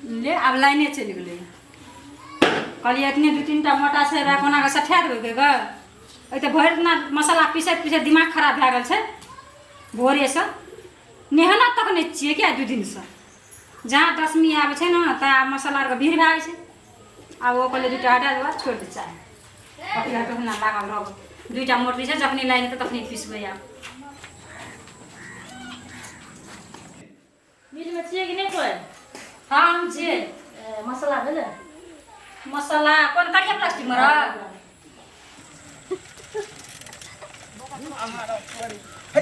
ले अब लाइने चलि गेलै कहलिए इतने दू तीन टा मोटा छै रा कोना के सठा देबै ग ए त भरि दिना मसाला पीसैत पीसैत दिमाग खराब भए गेल छै भोरे से नेहना तक नहि छियै क्या 2 दिन से जहाँ दशमी आबै छै ने ता मसाला के भीड़ भए जाइ छै आब ओ कहलिए दूटा हटा देबा छोड़ दे चाहे कथी हटो ना लागल रहब दुईटा मोटरी छै जखनी लाइन त तखनी पीसबै आब मिल में छिए कि नहीं कोई हाँ हम छियै मसाला भेले मसाला कोन करिया प्लास्टिक में रह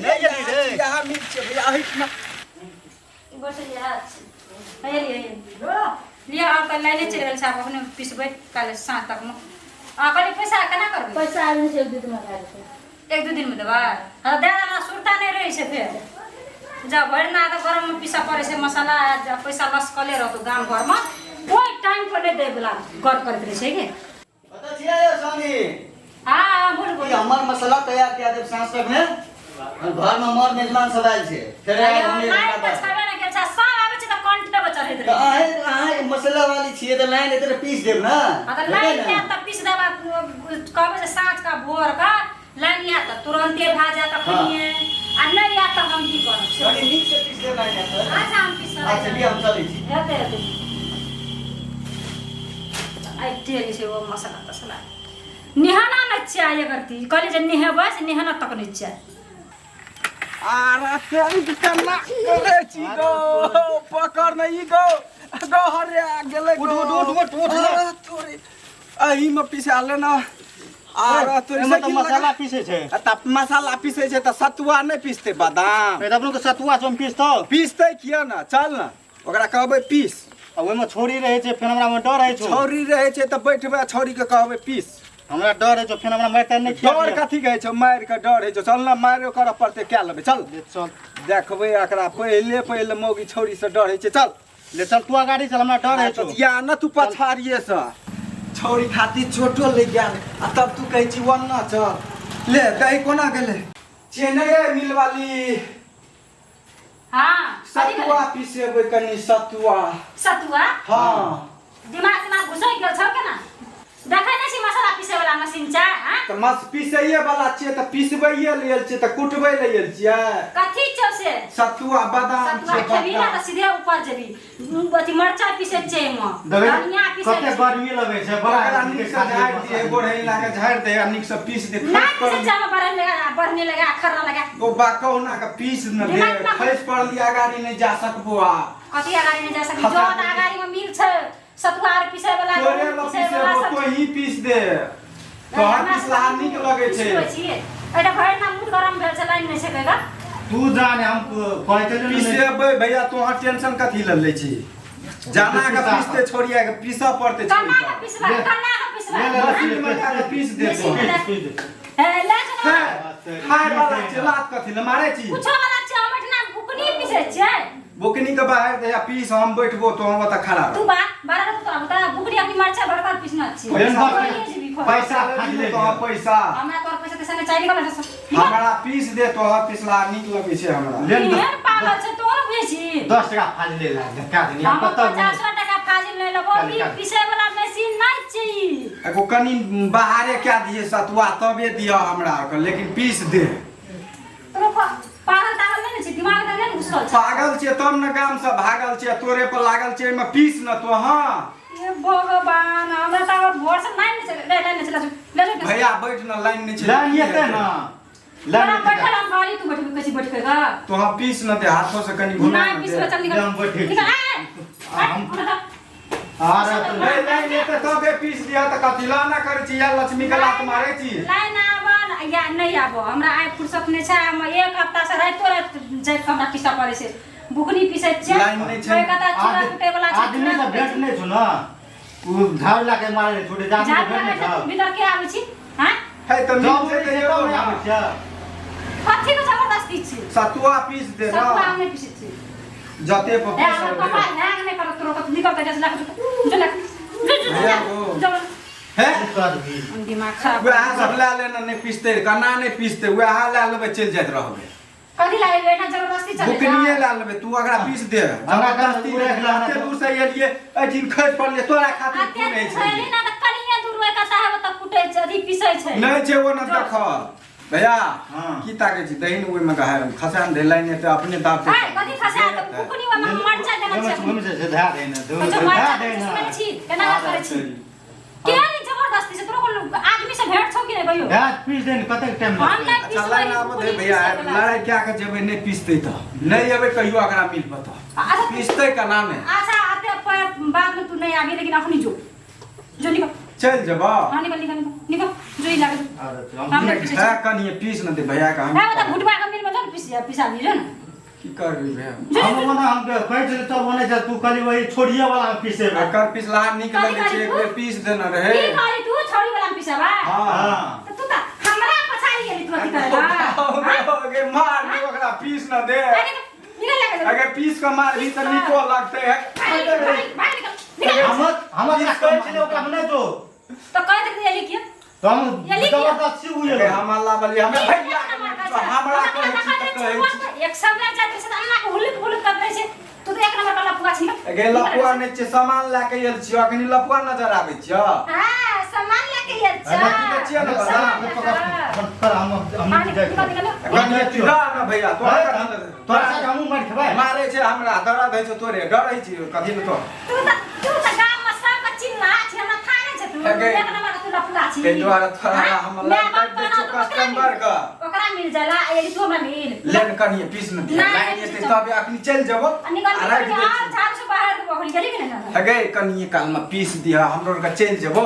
ले जल्दी रे यहाँ मिल छै भैया अहि ना बस ये है लिया अब कल लाइने चल गेल साहब अपने पीसबै कल साँझ तक में आ कनी पैसा केना करबै पैसा आदमी से 1 दिन में खा लेते 1-2 दिन में देबै हां दे देना सुरता नहीं रही छै फिर जब भरना तो गरम में पीसा पड़े से मसाला जब पैसा लसकले रहतो गांव घर में कोई टाइम पर नहीं दे वाला कर करत रहे छै के पता छियै स्वामी हां बोल बोल हमर मसाला तैयार किया देब सांस तक में घर में मर मेजबान सब आयल छै फेर हमने छाबे ना के सब आवे छै त कंटिन्यू बचल रहत तो रहे आहे मसाला वाली छियै त लाइन एते पीस देब ना अगर लाइन में त पीस देबा कहबे से साँझ का भोर का लाइन या त तुरंते भा जात अपने आ नहीं या त हम की करब अरे नीक से पीस देब लाइन पर अच्छा हम पीस अच्छा भी हम चलै छी हेते आई तेल से वो मसाला तसला निहाना न चाहिए करती कहले जे निहेबा से निहाना तक नहीं चाहिए आरा तेरी कितना करे छी गो पकड़ नहीं गो गो हरे गेले उठ थोड़ी अही में पिसाले ना आरा तोरी से तो मसाला पीसे छै तब मसाला पीसे छै त सतुआ नहीं पीसते बादाम ए अपनो के सतुआ हम पीसतो पीसते किया ना चल ना ओकरा कहबे पीस आ ओइ में छोरी रहे छै फेन हमरा में डर रहे छै छौरी रहे छै त बैठबे छौरी के कहबे पीस हमरा डर है जो फेन हमरा मारते नहीं खिया डर कथी कहै छै मार के डर है जो चल ना मारो कर पड़ते क्या लेबे चल चल देखबे एकरा पहले मौगी छौरी से डर है छै चल ले चल तू गाड़ी चल हमरा डर है या न तू पछाड़िए से छौरी खाती छोटो ले गेल आ तब तू कहै छी वन ना चल ले कहीं कोना गेले चेन्नई मिल वाली हां सतुआ पीसेबै कनी सतुआ सतुआ हां दिमाग में घुसै गेल छ के ना देखै नै छी मसाला पीसे वाला मशीन छै हां त मस पीसैये वाला छियै त पीसबैये लेल छियै त कुटबै लेल छियै कथी छौ से सतुआ बादाम सतुआ छै खेबी ना त सीधे ऊपर जेबी अथी मरचा पीसे छै में धनिया पीसे कते गर्मी लगे छै बड़ा नीक से झाड़ दिए गोढ़ै लागे झाड़ दे आ नीक से पीस दे ना पीसे छै में बढ़ने लगा खर्रा लगा ओ बा कहुना के पीस न दे दिमाग ना- खैस पड़ली आगाड़ी नहीं जा सकबो आ कथी अगाड़ी में जा सकी जो अगाड़ी में मिल छै सतुआ आर पीसे वाला तोरे ल पीसे पीसे वाला वो सब तो ही पीस दे तो हम पिसला नीक लगे छै एटा भरि ना मूड गरम भेल छै लाइन नै छै कगा तू जाने हम कहते नहीं पीसेबै भैया तोहर टेंशन कथी ल लै छी जाना के पीसते छोड़िया के पीसा पड़ते कन्ना छोड़ी के पीसबा कन्ना के पीसबा मशीन में के पीस दे तो हे ले है छै खाय वाला चलात कथी ल मारे छी कुछो वाला छै हम एठना बुकनी पीसे छै बुकनी के बाहर दे पीस हम बैठबो तो हम त खड़ा तू बा बारह तो बता बुकनी अपनी मरचा भरकर पीसना छै पैसा खाली ले तो पैसा हमरा तोर पैसा ते संगे चाहिए वाला हमरा पीस दे तो पिसला नीक लगे छै हमरा ले ये पागल छै तो न बुझे छी 10 टका खाली ले ला धक्का देनी हम पता 50 टका फाजिल ले लेबो ई पीसे वाला मशीन नै छै एगो कनी बाहरे क्या दिए सतुआ तबे दिया हमरा के लेकिन पीस दे तोरो पागल तागल नै छै दिमाग नै घुसल छै पागल छै तब न गाम से भागल छै तोरे पर लागल छै एमे पीस न तो हां ये भगवान हमरा त भोर से लाइन नै छै लाइन नै छै ले जो भैया बैठ न लाइन नहीं छै लाइन येते ना बड़ा लाइन बैठल हम गाड़ी तू बैठ कैसे बैठ के गा तो हम पीस न दे हाथों से कनी घुमा नहीं पीस चल निकल हम बैठे निकल हम अरे तो ले लाइन येते तबे पीस दिया त कथी ला ना करे छी या लक्ष्मी के लात मारे छी लाइन आबन या नहीं आबो हमरा आइ फुर्सत नै छै हम एक हफ्ता से रातो रात जे हमरा पीसा पड़े छै बुकनी पीसे छै लाइन नहीं छै। कोई कता चूड़ा कुटे वाला छै आदमी से भेट नहीं छु ना उ झाड़ ला के मारे छोड़े जा जा भेट नहीं था भीतर के आबै छी हां है त जब मिल से छै तो नहीं तो आवे छै कथी के जबरदस्ती छै सतुआ पीस दे सब ना काम नहीं पीसे छै जते पर ए पीस हमर पापा हैंग नहीं करत तोरो निकल के जैसे चल है कर भी दिमाग खराब वह सब ला लेना नहीं पीसते कना नहीं पीसते वह ला लेबे चल जात रहबे कथी लागे ना जबरदस्ती चले बुकनिए ला लेबे तू अगरा पीस दे हमरा जबरदस्ती पूरे खिलाना एते दूर से एलिए अजिन खैत पड़ले तोरा खातिर आते नहीं छै छै ना त कनिया दूर होय का साहब त कुटै छै अधी पिसै छै नहीं छै वो न देख भैया हाँ। की ताके छी दहिन ओइ में गहा खसान दे लाइन त अपने दाब हाय कथि खसा त कुकुनी वा मरचा देना छै घुम से धा देना दो अच्छा धा मरचा देना सुनै छी केना करे छी के नि जबरदस्ती से तोरा को आदमी से भेट छौ कि नहीं कहियो धा पीस देन कते टाइम हम लगतै नहीं अच्छा लाइन आब दे भैया लड़ाई क्या के जेबे नहीं पीसते त नहीं अबे कहियो अकरा मिल पता अच्छा पीसते का नाम है अच्छा आते बाद में तू नहीं आगे लेकिन अखनी जो निकल चल जब हां निकल निकल निकल जो ही लागे हम नहीं पीछे है कनिए पीस न दे भैया का हम है बता भुटवा का मिल में जो पिसा दी जो ना की कर रही भैया हम मना हम कह दे तो बने जा तू खाली वही छोड़िए वाला पीसे में कर पिछला निक लगे छै एक बेर पीस देना रहे की करी तू छोड़ी वाला पिसावा हां तो तू त हमरा पछाड़ी गेली तू अथी करेला अगे मार दे ओकरा पीस न दे निकल लगे अगे पीस का मार भी त निको लगते है हम कह छले ओकरा हमने तो कह दे ये लिखियो तो हम जबरदस्ती हुए अगे हम अल्लाह बली हमें भैया हमरा कहै छी त कहै छी एक सब ना जाते से अन्ना को हुलक हुलक कर दे से तू तो एक नंबर वाला पुआ छी अगे लपुआ ने छै सामान ला के आयल छियो अखनी लपुआ नजर आबै छियो हां सामान लेके आयल छ अरे की कहै छियै न पर हम अगे तिरा न भैया तोरा से हमहु मार खेबै मारे छै हमरा दर्द होइ छै तोरे डरै छी कथि न तो तू त गाम में सब चिल्ला छी हमरा थाने छ तू एक नंबर तू लपुआ छी के द्वारा थोड़ा हम लग दे छ कस्टमर का ओकरा मिल जाला ये तू हमरा मिल लेन कनिए पीस न दे लाइन एते तब अखनी चल जबो निकल आ रख दे यार झाड़ से बाहर को गेली कि नहीं अगे कनिए काल में पीस दिया हमरो का चल जबो